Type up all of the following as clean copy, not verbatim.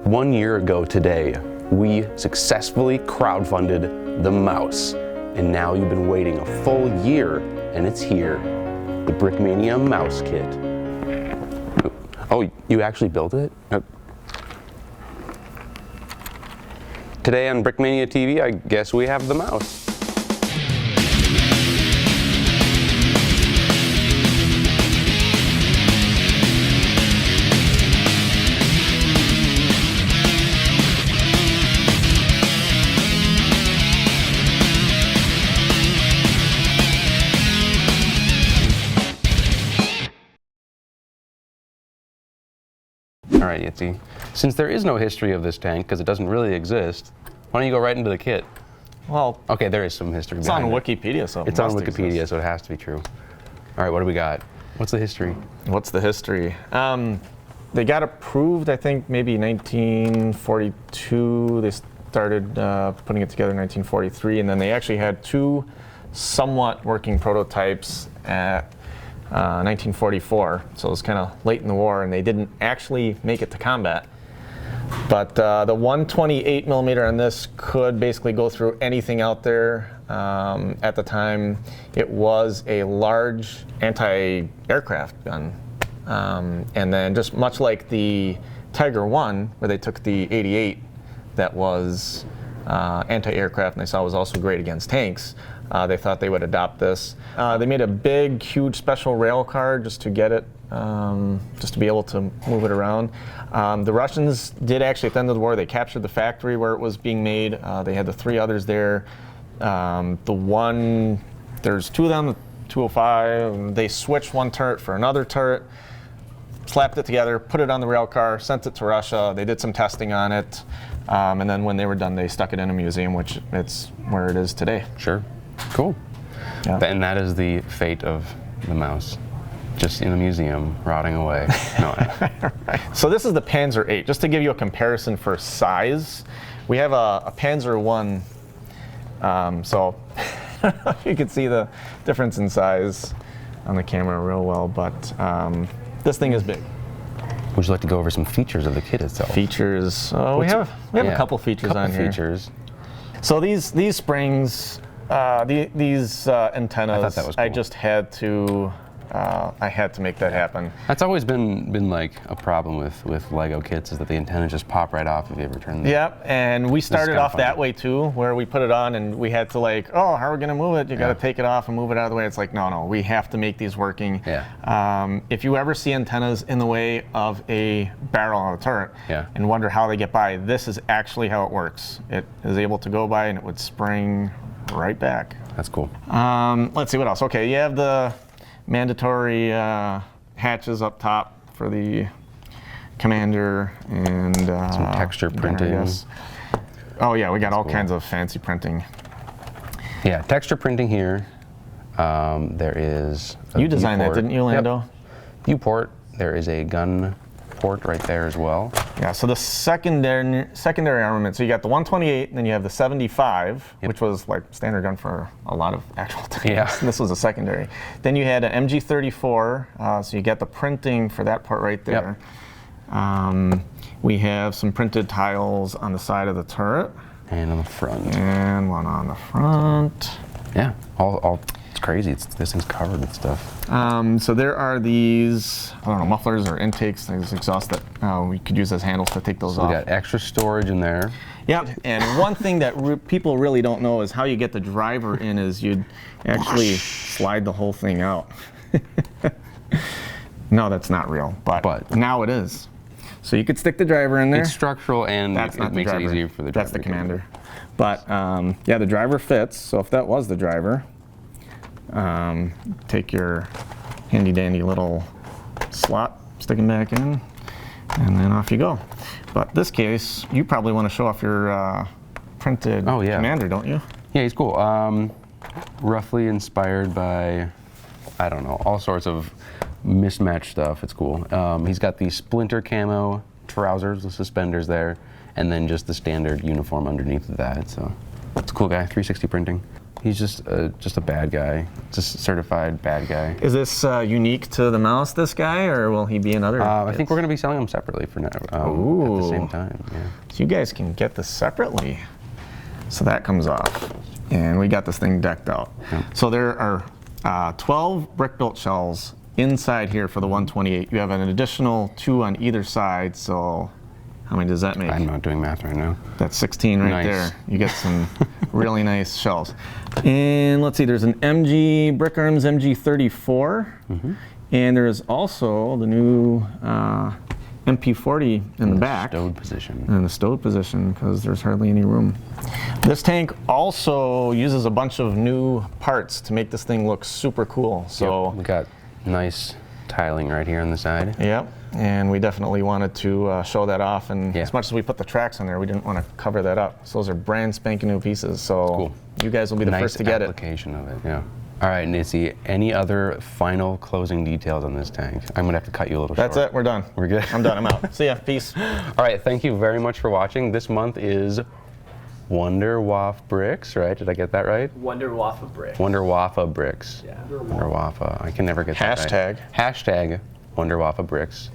1 year ago today, we successfully crowdfunded the mouse. And now you've been waiting a full year, and it's here. The Brickmania mouse kit. Oh, you actually built it? Today on Brickmania TV, I guess we have the mouse. All right, Yitzy. Since there is no history of this tank, because it doesn't really exist, why don't you go right into the kit? Well, okay, there is some history. It's on Wikipedia, so it's on Wikipedia, so it has to be true. All right, what do we got? What's the history? What's the history? They got approved, I think, maybe 1942. They started putting it together in 1943, and then they actually had two somewhat working prototypes at 1944, so it was kind of late in the war, and they didn't actually make it to combat. But the 128 millimeter on this could basically go through anything out there. At the time, it was a large anti-aircraft gun. And then just much like the Tiger I, where they took the 88 that was anti-aircraft and they saw was also great against tanks, they thought they would adopt this. They made a big, huge special rail car just to get it, just to be able to move it around. The Russians did actually, at the end of the war, they captured the factory where it was being made. They had the three others there. There's two of them, the 205. They switched one turret for another turret, slapped it together, put it on the rail car, sent it to Russia. They did some testing on it. And then when they were done, they stuck it in a museum, which it's where it is today. Sure. Cool. Yeah. And that is the fate of the mouse, just in a museum, rotting away. No. Right. So this is the Panzer VIII. Just to give you a comparison for size, we have a Panzer I. So you can see the difference in size on the camera real well, but this thing is big. Would you like to go over some features of the kit itself? Features. We have a couple features on here. So these springs. These antennas, that was cool. I just had to, I had to make that happen. That's always been like a problem with Lego kits, is that the antennas just pop right off if you ever turn them. Yep, and we started off that way too, where we put it on and we had to like, oh, how are we gonna move it? You gotta take it off and move it out of the way. It's like, no, we have to make these working. Yeah. If you ever see antennas in the way of a barrel on a turret and wonder how they get by, this is actually how it works. It is able to go by and it would spring right back. That's cool. Let's see what else. Okay, you have the mandatory hatches up top for the commander and some texture printing. Oh yeah, we got all kinds of fancy printing. Yeah, texture printing here. There is you designed that, didn't you, Lando? Yep. Viewport. There is a gun port right there as well. Yeah, so the secondary armament, so you got the 128, and then you have the 75, which was like standard gun for a lot of actual tanks. Yeah. This was a secondary. Then you had an MG34, so you get the printing for that part right there. Yep. We have some printed tiles on the side of the turret. And on the front. And one on the front. Yeah, all it's crazy. This thing's covered with stuff. So there are these, I don't know, mufflers or intakes, these exhaust that we could use as handles to take those off. We got extra storage in there. Yeah, and one thing that people really don't know is how you get the driver in is you'd actually slide the whole thing out. No, that's not real, but now it is. So you could stick the driver in there. It's structural and it makes it easier for the driver. That's the commander. But yeah, the driver fits, so if that was the driver, take your handy dandy little slot, stick them back in, and then off you go. But this case, you probably want to show off your printed commander, don't you? Yeah, he's cool. Roughly inspired by, I don't know, all sorts of mismatched stuff. It's cool. He's got the splinter camo trousers, the suspenders there, and then just the standard uniform underneath of that. So it's a cool guy, 360 printing. He's just a bad guy, just a certified bad guy. Is this unique to the mouse, this guy, or will he be in other? I think we're going to be selling them separately for now, at the same time. Yeah. So you guys can get this separately. So that comes off, and we got this thing decked out. Yep. So there are 12 brick built shells inside here for the 128. You have an additional 2 on either side, so how many does that make? I'm not doing math right now. That's 16 right Nice. there. You get some really nice shells. And let's see, there's an MG Brick Arms MG34, and there's also the new MP40 in the back. Stowed position. In the stowed position, because there's hardly any room. This tank also uses a bunch of new parts to make this thing look super cool. So Yep, we got nice tiling right here on the side. Yep, and we definitely wanted to show that off, and Yeah. as much as we put the tracks on there, we didn't want to cover that up. So those are brand spanking new pieces, so Cool. you guys will be the Nice first to get it. application of it, yeah. All right, Yitzy, any other final closing details on this tank? I'm gonna have to cut you a little short. That's it, we're done. We're good? I'm done, I'm out. See ya, peace. All right, thank you very much for watching. This month is Wonder Waff Bricks, right? Did I get that right? Wonder Waffa Brick. Wonder Waffa Bricks. Yeah. Wonder Waffa. I can never get that Hashtag. right. Hashtag Wonder Waffa Bricks.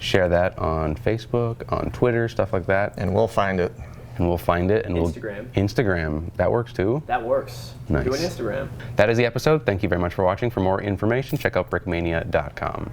Share that on Facebook, on Twitter, stuff like that. And we'll find it. And we'll find it. And Instagram. Instagram. That works too. That works. Nice. Do an Instagram. That is the episode. Thank you very much for watching. For more information, check out brickmania.com.